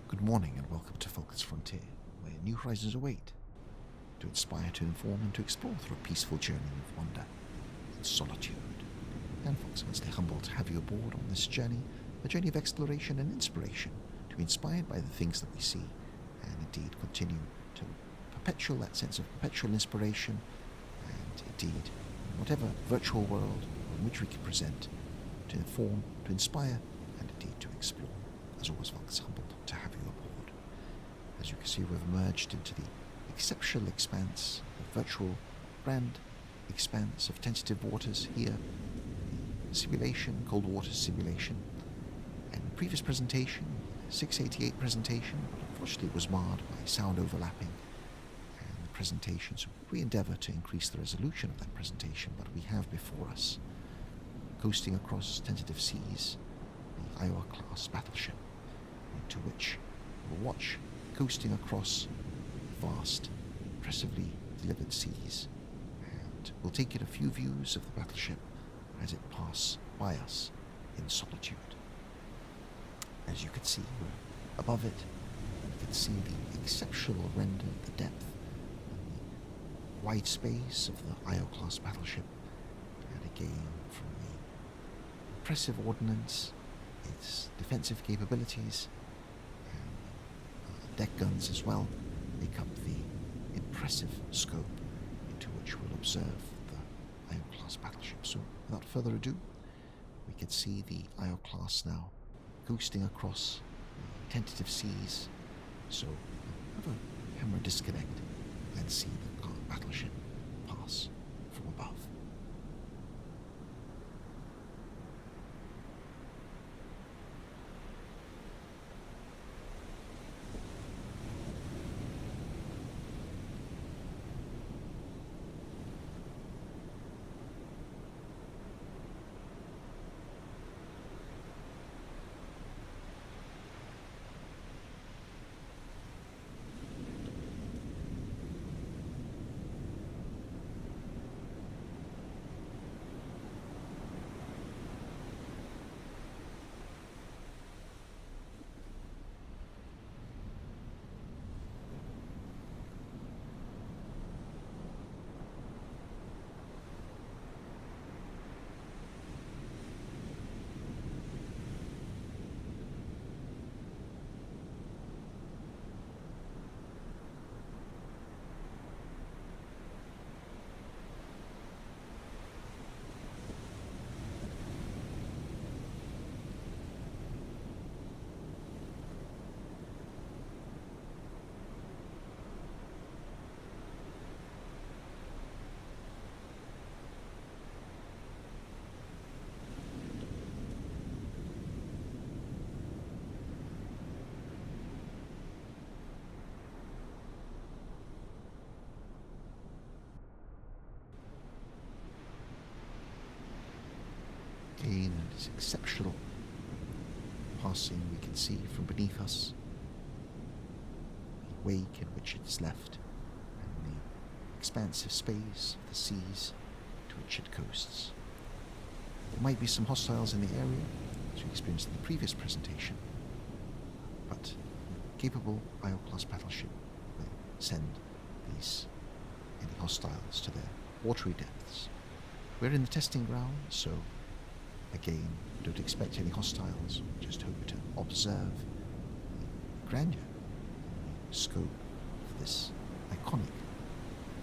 Good morning and welcome to Focus Frontier, where new horizons await, to inspire, to inform and to explore through a peaceful journey of wonder and solitude. And folks, I'm immensely humbled to have you aboard on this journey, a journey of exploration and inspiration, to be inspired by the things that we see, and indeed continue to perpetuate that sense of perpetual inspiration, and indeed, in whatever virtual world in which we can present, to inform, to inspire, and indeed to explore. As always, folks, humbled to have you aboard. As you can see, we've emerged into the exceptional expanse, the virtual grand expanse of tentative waters here, the simulation, cold water simulation. And the previous presentation, 688 presentation, but unfortunately it was marred by sound overlapping and the presentation. So we endeavour to increase the resolution of that presentation, but we have before us, coasting across tentative seas, the Iowa class battleship, into which we'll watch coasting across vast, impressively delivered seas, and we'll take in a few views of the battleship as it passes by us in solitude. As you can see, we're above it. You can see the exceptional render, the depth, and the wide space of the Iowa class battleship, and again from the impressive ordnance, its defensive capabilities, and deck guns as well, make up the impressive scope into which we'll observe the Iowa class battleship. So without further ado, we can see the Iowa class now coasting across the tentative seas. So have a camera disconnect and see the battleship pass from above. Again, and it's exceptional passing we can see from beneath us, the wake in which it is left, and the expansive space of the seas to which it coasts. There might be some hostiles in the area, as we experienced in the previous presentation, but the capable Iowa class battleship will send any hostiles to their watery depths. We're in the testing ground, so again, don't expect any hostiles, just hope to observe the grandeur, the scope of this iconic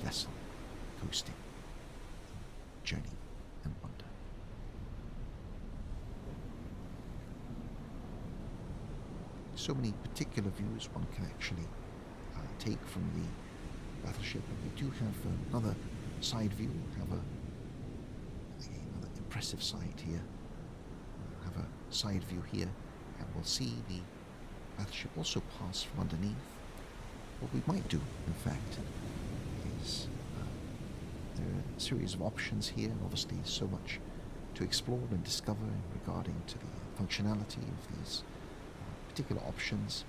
vessel coasting, journey and wonder. So many particular views one can actually take from the battleship, and we do have another side view, another impressive sight here. We'll have a side view here, and we'll see the battleship also pass from underneath. What we might do, in fact, is there are a series of options here, and obviously so much to explore and discover regarding to the functionality of these particular options,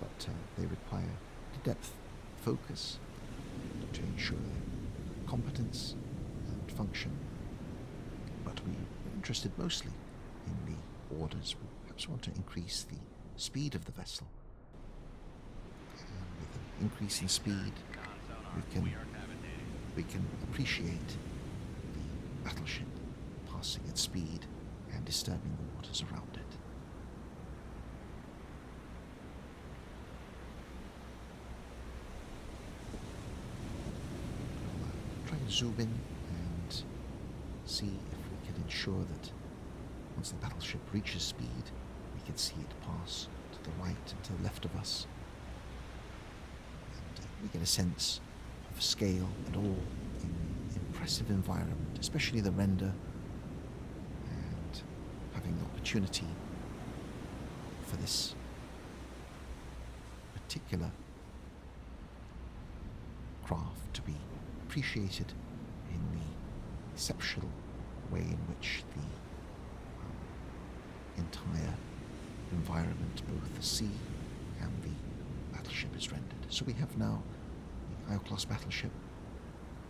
but they require depth, focus to ensure their competence and function. But we're interested mostly in the orders. We perhaps want to increase the speed of the vessel increase in speed, we can appreciate the battleship passing at speed and disturbing the waters around it. We'll try and zoom in and see if we can ensure that once the battleship reaches speed, we can see it pass to the right and to the left of us. And we get a sense of scale and awe in the impressive environment, especially the render, and having the opportunity for this particular craft to be appreciated in the exceptional way in which the entire environment, both the sea and the battleship, is rendered. So we have now the Io-class battleship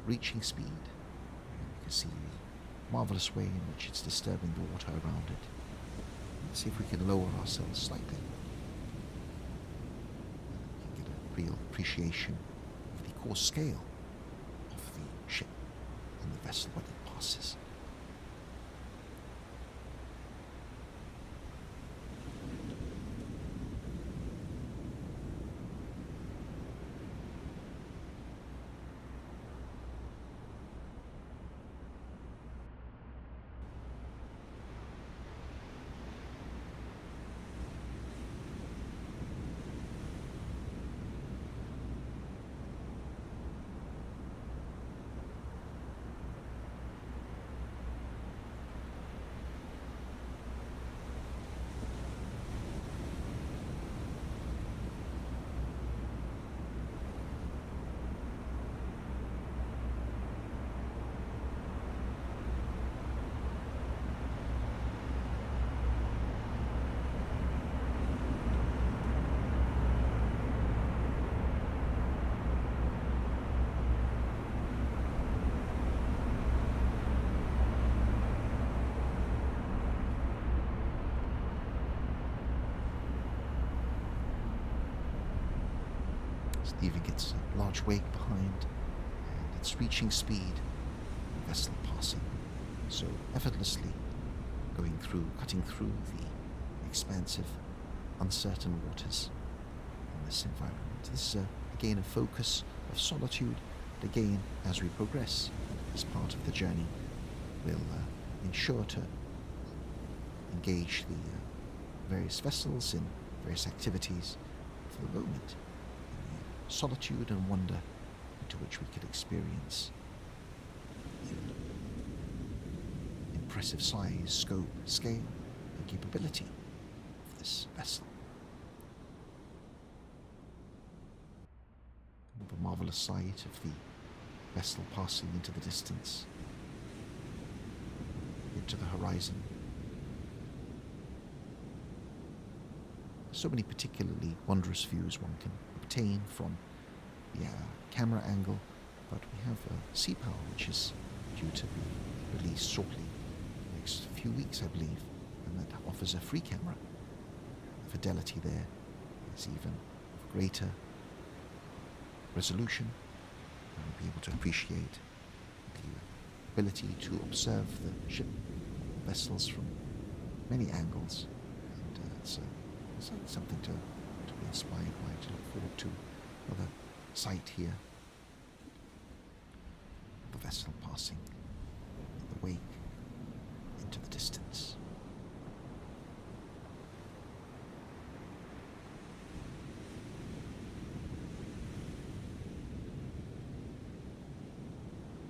reaching speed. You can see the marvellous way in which it's disturbing the water around it. Let's see if we can lower ourselves slightly. You can get a real appreciation of the coarse scale of the ship and the vessel when it passes. Leaving its large wake behind, and it's reaching speed, the vessel passing so effortlessly, cutting through the expansive, uncertain waters in this environment. This is again a focus of solitude, and again, as we progress as part of the journey, we'll ensure to engage the various vessels in various activities for the moment. Solitude and wonder into which we could experience the impressive size, scope, scale, and capability of this vessel. The marvellous sight of the vessel passing into the distance, into the horizon. So many particularly wondrous views one can obtain from the camera angle, but we have Sea Power, which is due to be released shortly, in the next few weeks I believe, and that offers a free camera. The fidelity there is even of greater resolution, and we'll be able to appreciate the ability to observe the ship vessels from many angles, and it's something to be inspired by, to look forward to. Another sight here, the vessel passing in the wake into the distance.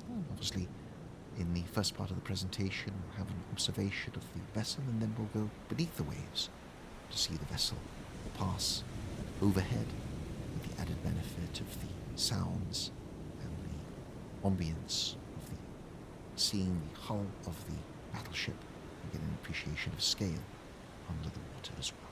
And obviously, in the first part of the presentation, we'll have an observation of the vessel, and then we'll go beneath the waves to see the vessel pass overhead, with the added benefit of the sounds and the ambience of seeing the hull of the battleship and get an appreciation of scale under the water as well.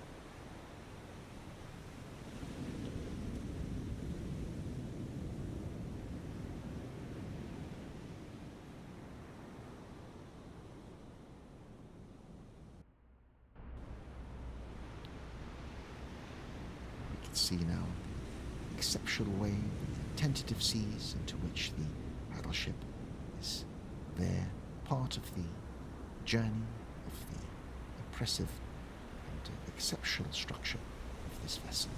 We can see now exceptional way, the tentative seas into which the battleship is there, part of the journey of the impressive and exceptional structure of this vessel.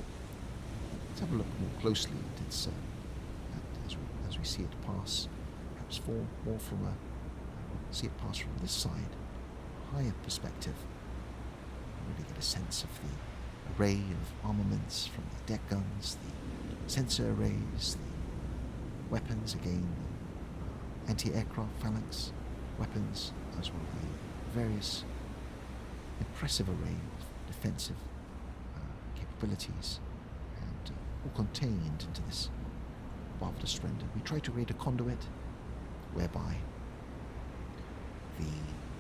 Let's have a look more closely at its, as we see it pass, perhaps more from see it pass from this side, a higher perspective. You really get a sense of the array of armaments, from the deck guns, the sensor arrays, the weapons, again, the anti-aircraft phalanx weapons, as well as the various impressive array of defensive capabilities, and all contained into this marvelous render. We try to create a conduit whereby we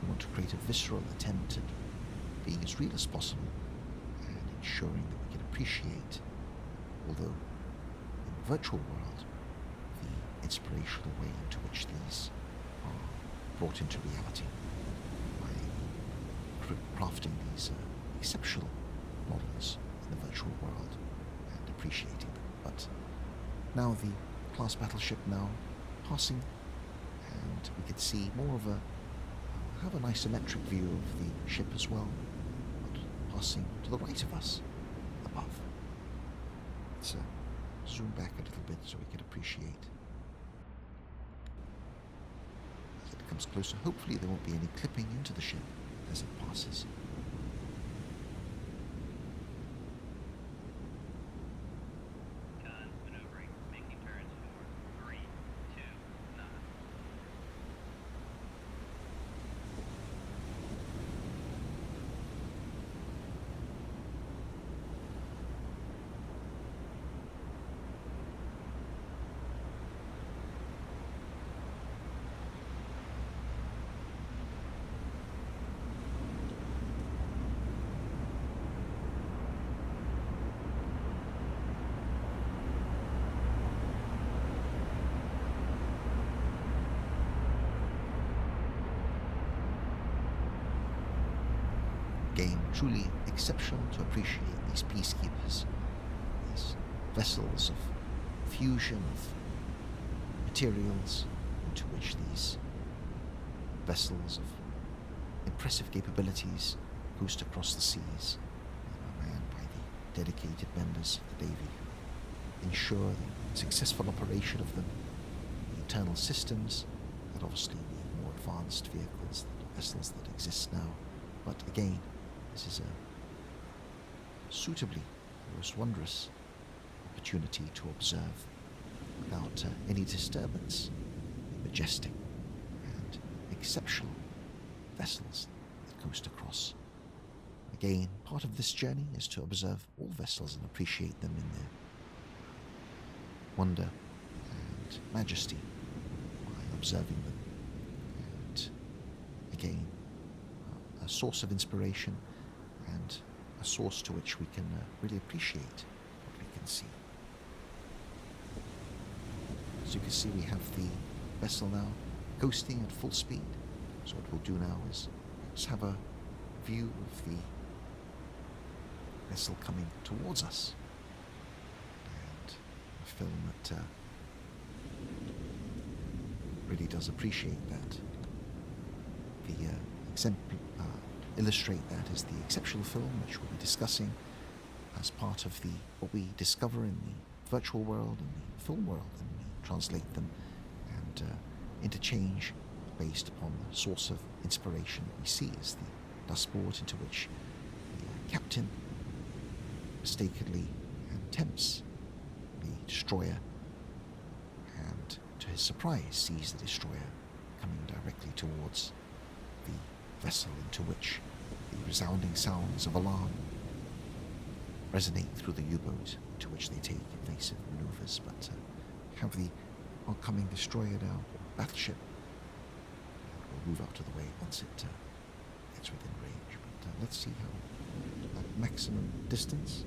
want to create a visceral attempt at being as real as possible and ensuring that we can appreciate, although in the virtual world, the inspirational way into which these are brought into reality by crafting these exceptional models in the virtual world and appreciating them. But now the class battleship now passing, and we can see more of have an isometric view of the ship as well, but passing to the right of us, above. Let's zoom back a little bit so we can appreciate. As it comes closer, hopefully there won't be any clipping into the ship as it passes. Game truly exceptional to appreciate these peacekeepers, these vessels of fusion of materials into which these vessels of impressive capabilities coast across the seas, manned by the dedicated members of the Navy who ensure the successful operation of them, the internal systems that obviously the more advanced vehicles, the vessels that exist now. But again, this is a suitably most wondrous opportunity to observe without any disturbance the majestic and exceptional vessels that coast across. Again, part of this journey is to observe all vessels and appreciate them in their wonder and majesty by observing them. And again, a source of inspiration and a source to which we can really appreciate what we can see. As you can see, we have the vessel now coasting at full speed. So what we'll do now is just have a view of the vessel coming towards us, and a film that really does appreciate that. The illustrate that is the exceptional film which we'll be discussing as part of what we discover in the virtual world and the film world, and we translate them and interchange based upon the source of inspiration we see as the dustboard into which the captain mistakenly attempts the destroyer, and to his surprise sees the destroyer coming directly towards the vessel, into which the resounding sounds of alarm resonate through the U-boat, to which they take evasive maneuvers. But have the oncoming destroyer now, or battleship, will move out of the way once it gets within range. But let's see how at maximum distance.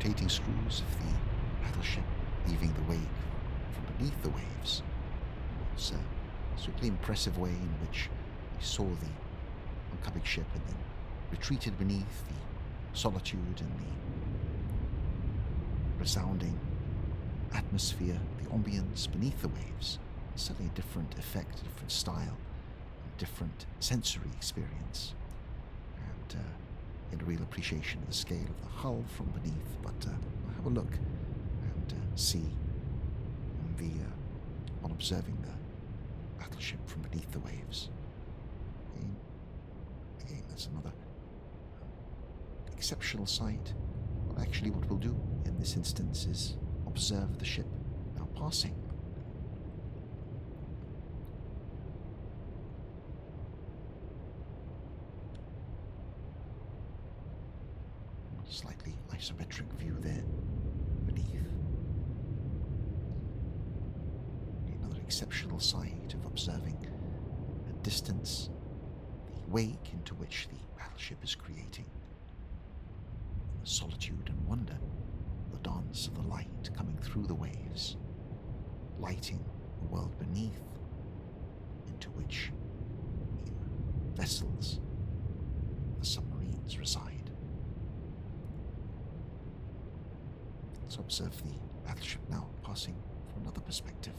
rotating screws of the battleship leaving the wake from beneath the waves. It's a strictly impressive way in which we saw the oncoming ship and then retreated beneath the solitude and the resounding atmosphere, the ambience beneath the waves. It's certainly a different effect, a different style, a different sensory experience, and get a real appreciation of the scale of the hull from beneath. But I'll have a look and see on observing the battleship from beneath the waves. Again, that's another exceptional sight. Well, actually, what we'll do in this instance is observe the ship now passing. Slightly isometric view there beneath. Another exceptional sight of observing at distance the wake into which the battleship is creating. The solitude and wonder, the dance of the light coming through the waves, lighting the world beneath, into which the vessels, the submarines reside. Let's observe the battleship now passing from another perspective.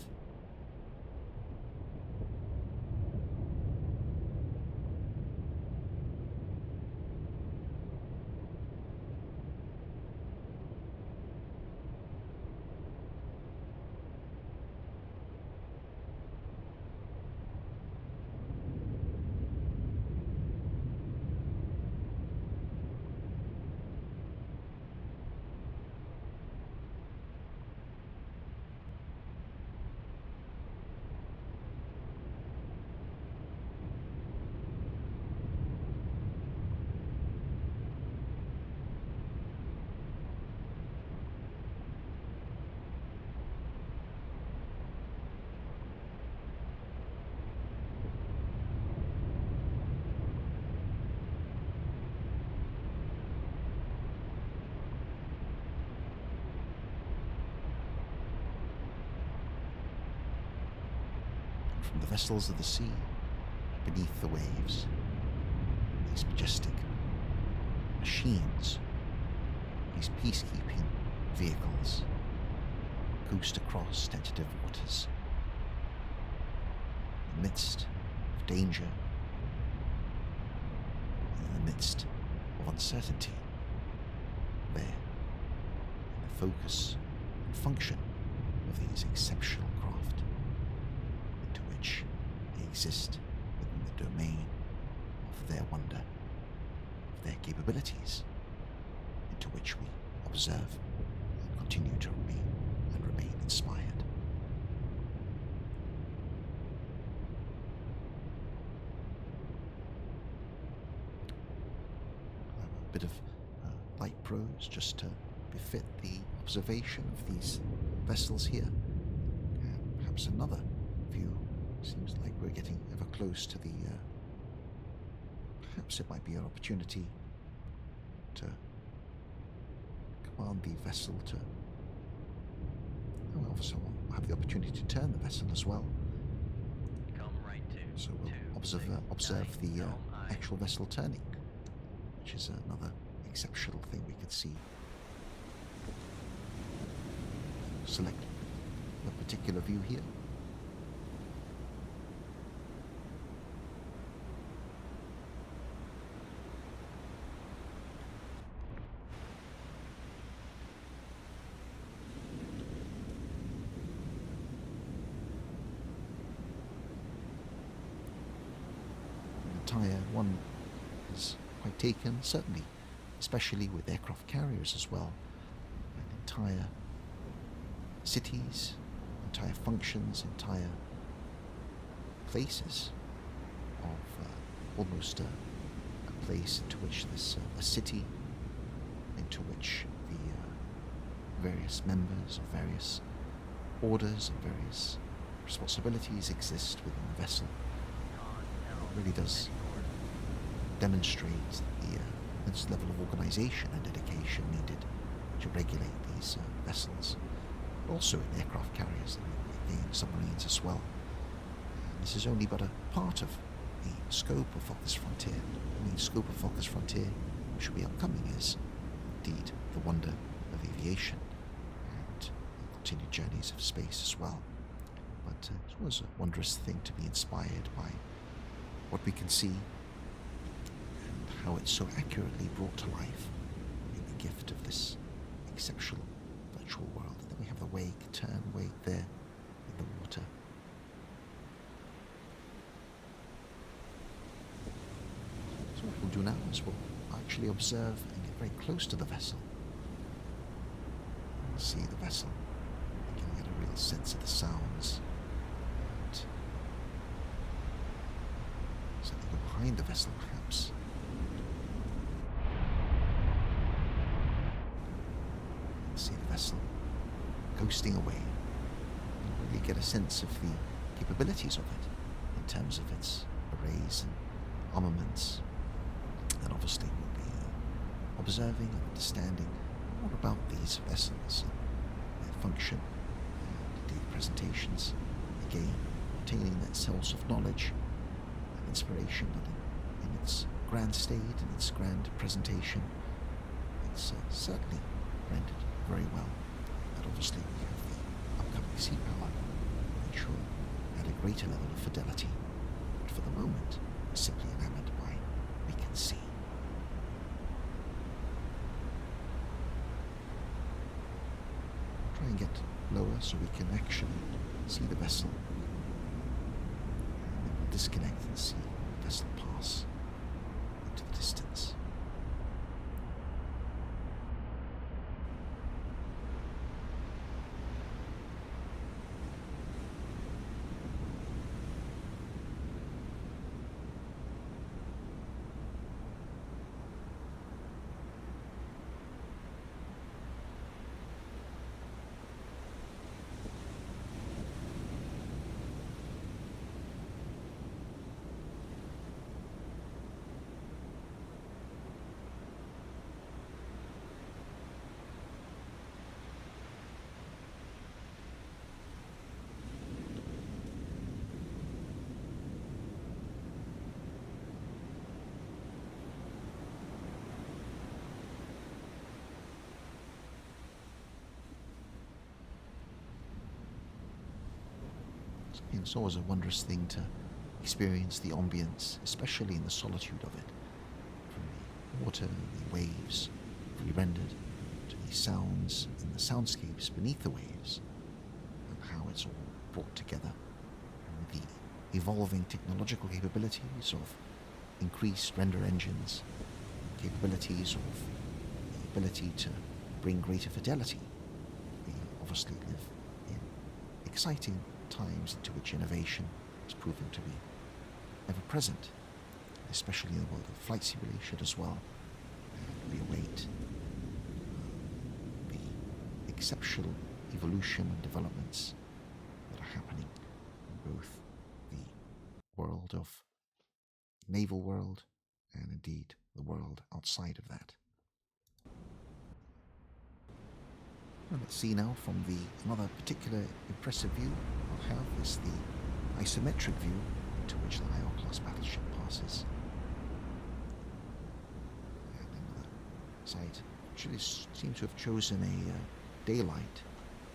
From the vessels of the sea, beneath the waves, these majestic machines, these peacekeeping vehicles, coast across tentative waters, in the midst of danger, in the midst of uncertainty, there, in the focus and function of these exceptional craft, which they exist within the domain of their wonder, of their capabilities, into which we observe and continue to remain inspired. A bit of light prose just to befit the observation of these vessels here, and perhaps another view. Seems like we're getting ever close to the perhaps it might be an opportunity to command the vessel to also have the opportunity to turn the vessel as well. Come right to. So we'll observe the actual vessel turning, which is another exceptional thing we could see. Select a particular view here. One is quite taken, certainly, especially with aircraft carriers as well, and entire cities, entire functions, entire places of almost a place into which there's a city, into which the various members of various orders and various responsibilities exist within the vessel. It really does demonstrate the level of organisation and dedication needed to regulate these vessels, but also in aircraft carriers and again submarines as well. And this is only but a part of the scope of Focus Frontier. The main scope of Focus Frontier, which will be upcoming, is indeed the wonder of aviation and the continued journeys of space as well. But it's always a wondrous thing to be inspired by what we can see and how it's so accurately brought to life in the gift of this exceptional virtual world. And then we have the wake, turn, wake there in the water. So what we'll do now is we'll actually observe and get very close to the vessel. We'll see the vessel. We can get a real sense of the sounds. And something go behind the vessel perhaps. See the vessel coasting away and really get a sense of the capabilities of it in terms of its arrays and armaments. And obviously we'll be observing and understanding more about these vessels and their function and indeed presentations. Again, obtaining that source of knowledge and inspiration, but in its grand state and its grand presentation, it's certainly rendered very well. And obviously we have the upcoming sea power to ensure at a greater level of fidelity. But for the moment, we're simply enamored by we can see. Try and get lower so we can actually see the vessel. And then we'll disconnect and see the vessel pass into the distance. It's always a wondrous thing to experience the ambience, especially in the solitude of it. From the water, the waves, fully rendered, to the sounds and the soundscapes beneath the waves, and how it's all brought together. And the evolving technological capabilities of increased render engines, capabilities of the ability to bring greater fidelity. We obviously live in exciting times into which innovation is proving to be ever present, especially in the world of flight simulation as well. And we await the exceptional evolution and developments that are happening in both the world of naval world and indeed the world outside of that. And let's see now from another particular impressive view I'll have is the isometric view into which the IL class battleship passes. And another site actually seems to have chosen a daylight,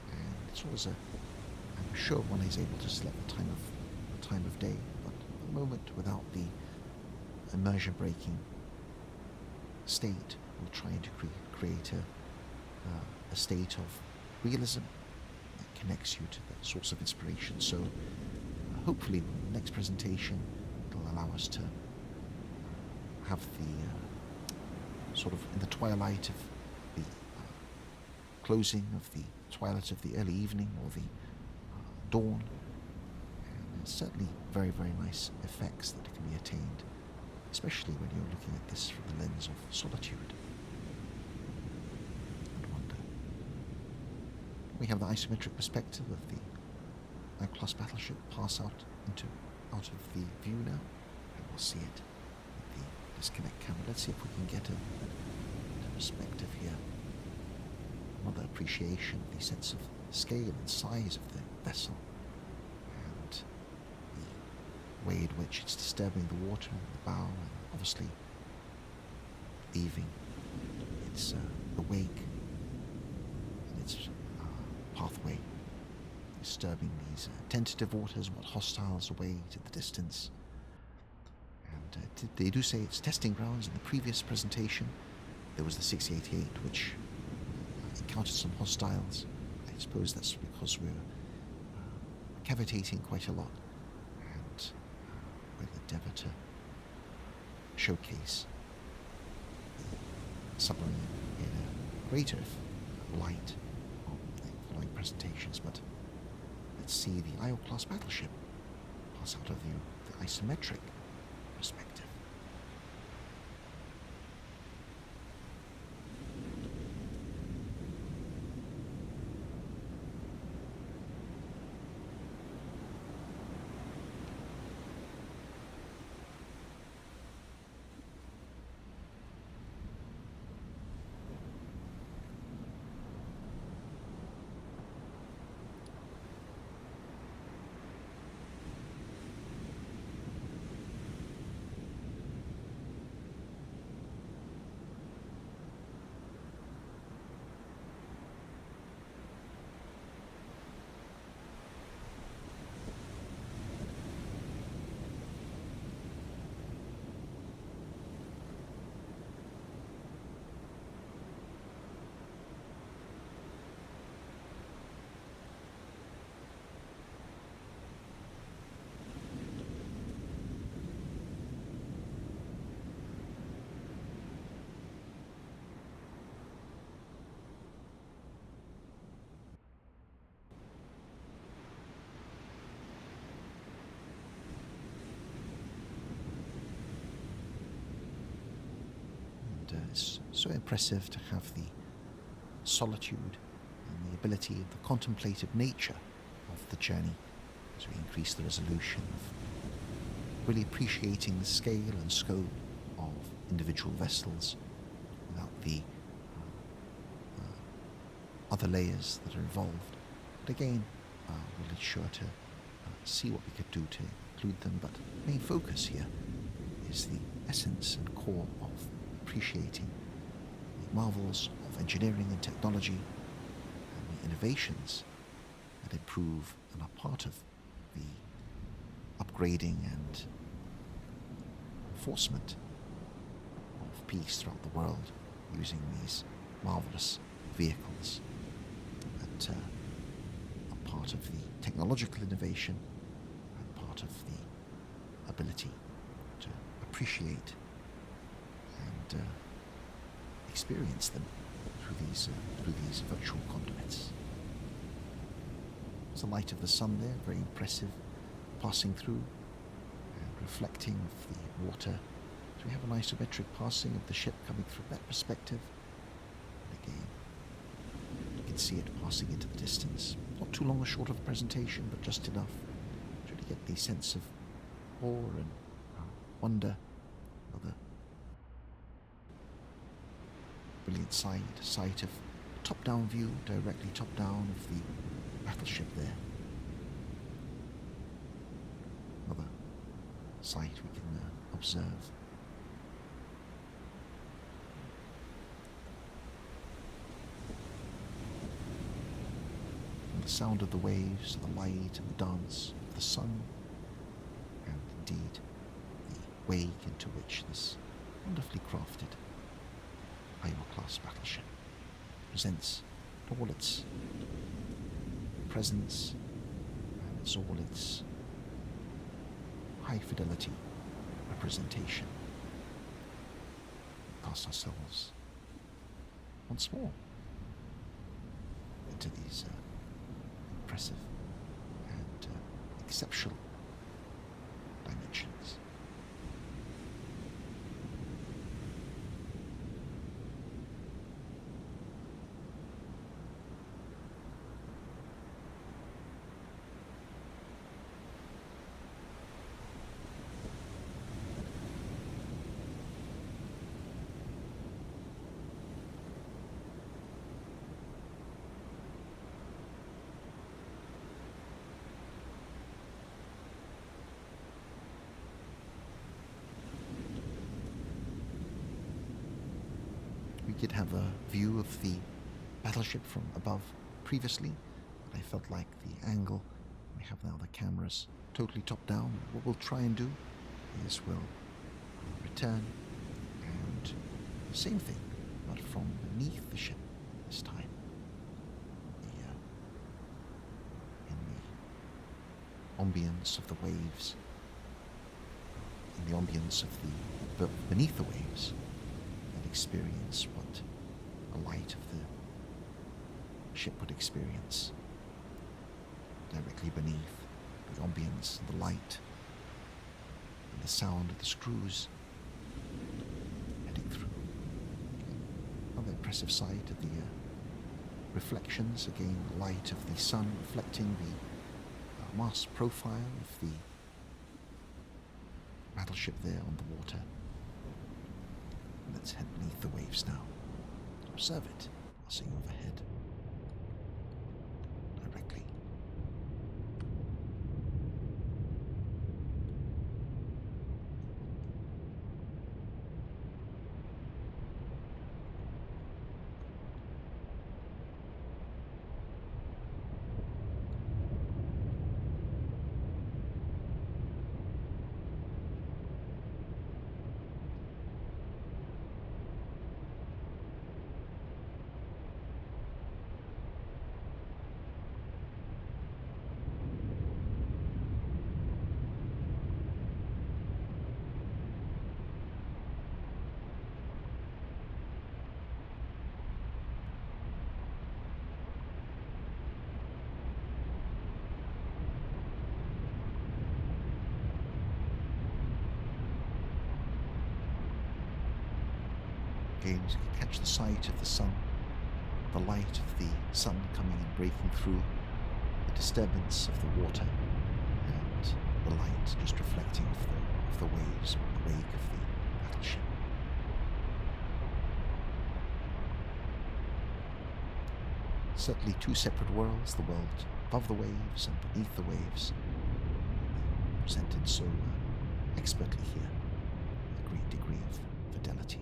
and it's always I'm sure one is able to select the time of day, but at the moment without the immersion breaking state, we're trying to create a state of realism that connects you to the source of inspiration. So hopefully the next presentation will allow us to have the sort of in the twilight of the closing of the twilight of the early evening or the dawn, and there's certainly very, very nice effects that can be attained, especially when you're looking at this from the lens of solitude. We have the isometric perspective of the I-class battleship pass out of the view now, and we'll see it with the disconnect camera. Let's see if we can get a perspective here. another appreciation of the sense of scale and size of the vessel, and the way in which it's disturbing the water and the bow, and obviously leaving its the wake in its pathway, disturbing these tentative waters, what hostiles away to the distance. And they do say it's testing grounds. In the previous presentation, there was the 688, which encountered some hostiles. I suppose that's because we're cavitating quite a lot, and we'll endeavour to showcase the submarine in a greater light on the following presentations. But let's see the IO-class battleship pass out of view, the isometric perspective. It's so impressive to have the solitude and the ability of the contemplative nature of the journey as we increase the resolution of really appreciating the scale and scope of individual vessels without the other layers that are involved. But again, we'll ensure to see what we could do to include them, but the main focus here is the essence and core of appreciating the marvels of engineering and technology and the innovations that improve and are part of the upgrading and enforcement of peace throughout the world using these marvelous vehicles that are part of the technological innovation and part of the ability to appreciate and experience them through these virtual conduits. There's the light of the sun there, very impressive, passing through and reflecting of the water. So we have an isometric passing of the ship coming from that perspective. And again, you can see it passing into the distance. Not too long or short of a presentation, but just enough to really get the sense of awe and wonder. Another brilliant sight of top-down view, directly top-down of the battleship there. Another sight we can observe. And the sound of the waves, the light and the dance of the sun, and indeed the wake into which this wonderfully crafted IO-class battleship presents all its presence and it's all its high fidelity representation. Cast ourselves once more into these impressive and exceptional dimensions. did have a view of the battleship from above previously, but I felt like the angle we have now, the camera's totally top down. What we'll try and do is we'll return and the same thing, but from beneath the ship this time. In the ambience of the waves, in the ambience of the beneath the waves, and experience what a light of the ship would experience directly beneath, the ambience, the light, and the sound of the screws heading through. Another impressive sight of the reflections, again the light of the sun reflecting the mast profile of the battleship there on the water. Let's head beneath the waves now. Observe it passing overhead directly. Again, you can catch the sight of the sun, the light of the sun coming and breaking through the disturbance of the water, and the light just reflecting of the waves, the wake of the battleship. Certainly two separate worlds, the world above the waves and beneath the waves, presented so expertly here, with a great degree of fidelity.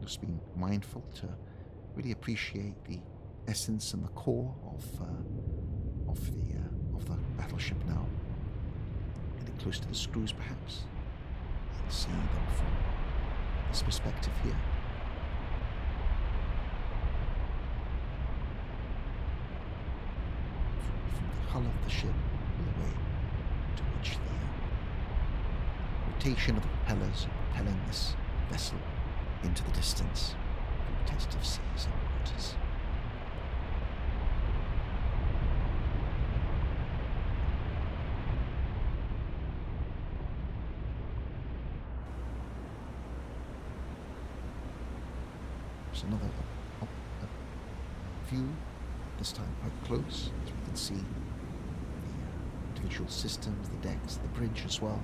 Just being mindful to really appreciate the essence and the core of the battleship now. Getting close to the screws, perhaps, and seeing them from this perspective here. From the hull of the ship all the way to which the rotation of the propellers are propelling this vessel into the distance through a test of seas and waters. There's another view, this time quite close, as we can see the individual systems, the decks, the bridge as well.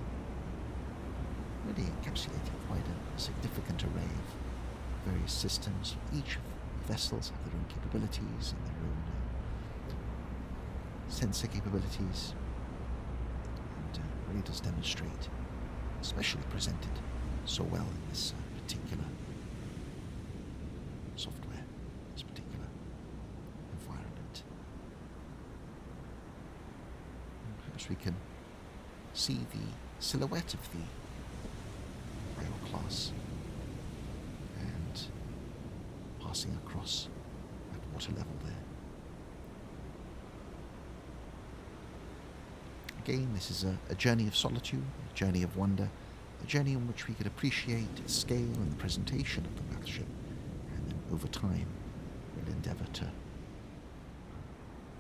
Really encapsulating quite a significant array of various systems. Each of the vessels have their own capabilities and their own sensor capabilities, and really does demonstrate, especially presented so well in this particular software, this particular environment. And perhaps we can see the silhouette of the class and passing across at water level there. Again, this is a journey of solitude, a journey of wonder, a journey in which we could appreciate its scale and the presentation of the battleship, and then over time we'll endeavour to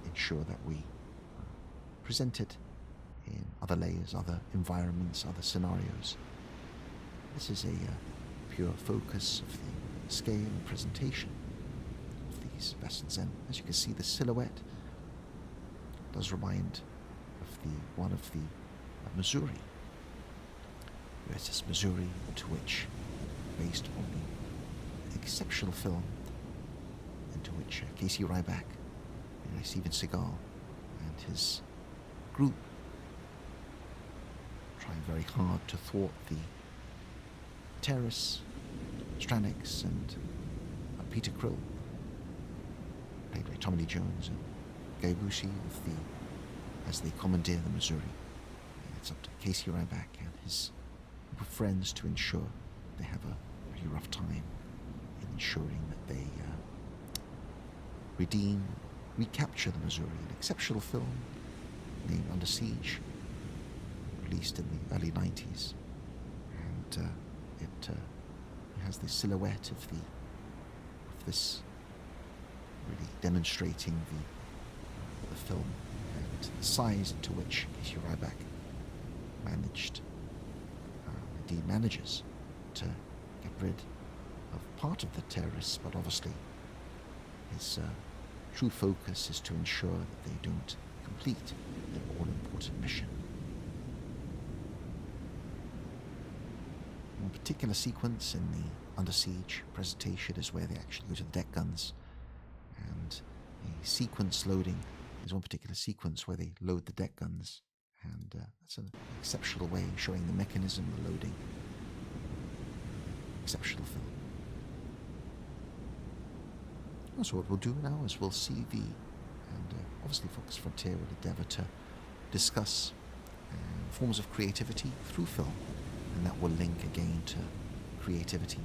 ensure that we present it in other layers, other environments, other scenarios. This is a pure focus of the scale and presentation of these vessels, and as you can see, the silhouette does remind of the one of the Missouri, USS Missouri, to which, based on the exceptional film into which Casey Ryback, Steven Seagal, and his group trying very hard to thwart the terrorists, Stranix and Peter Krill, played by Tommy Lee Jones, and Guy Busey as they commandeer the Missouri. And it's up to Casey Ryback and his group of friends to ensure they have a pretty rough time in ensuring that they recapture the Missouri, an exceptional film named Under Siege, released in the early 90s. And it has the silhouette of this really demonstrating the film and the size to which Casey Ryback manages to get rid of part of the terrorists, but obviously his true focus is to ensure that they don't complete their all-important mission. One particular sequence in the Under Siege presentation is where they actually go to the deck guns, and a sequence loading is one particular sequence where they load the deck guns, and that's an exceptional way showing the mechanism, the loading. Exceptional film. So what we'll do now is we'll see and obviously Focus Frontier will endeavour to discuss forms of creativity through film, and that will link again to creativity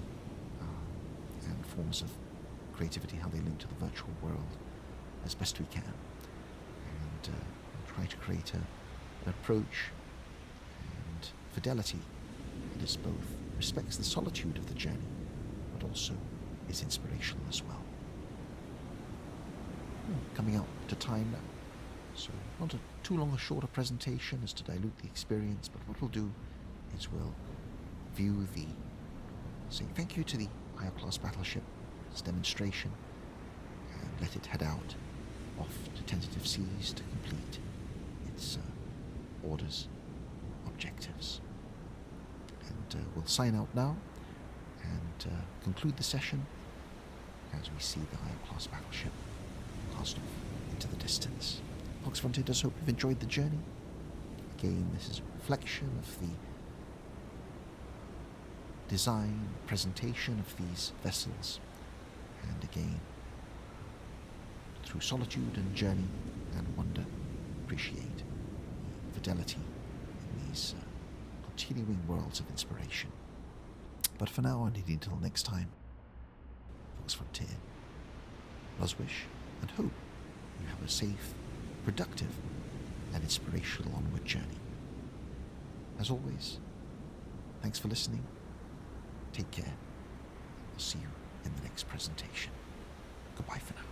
and forms of creativity, how they link to the virtual world as best we can, and we'll try to create an approach and fidelity that is both respects the solitude of the journey, but also is inspirational as well. Coming out to time now, so not too long a shorter presentation as to dilute the experience, but what we'll do is we'll view say thank you to the higher class battleship, its demonstration, and let it head out off to tentative seas to complete its orders, objectives. And we'll sign out now and conclude the session as we see the higher class battleship cast off into the distance. Fox Frontier does hope you've enjoyed the journey. Again, this is a reflection of the design, presentation of these vessels, and again, through solitude and journey and wonder, appreciate the fidelity in these continuing worlds of inspiration. But for now, and indeed until next time, Fox Frontier, Roswish, and hope you have a safe, productive, and inspirational onward journey. As always, thanks for listening. Take care. I'll see you in the next presentation. Goodbye for now.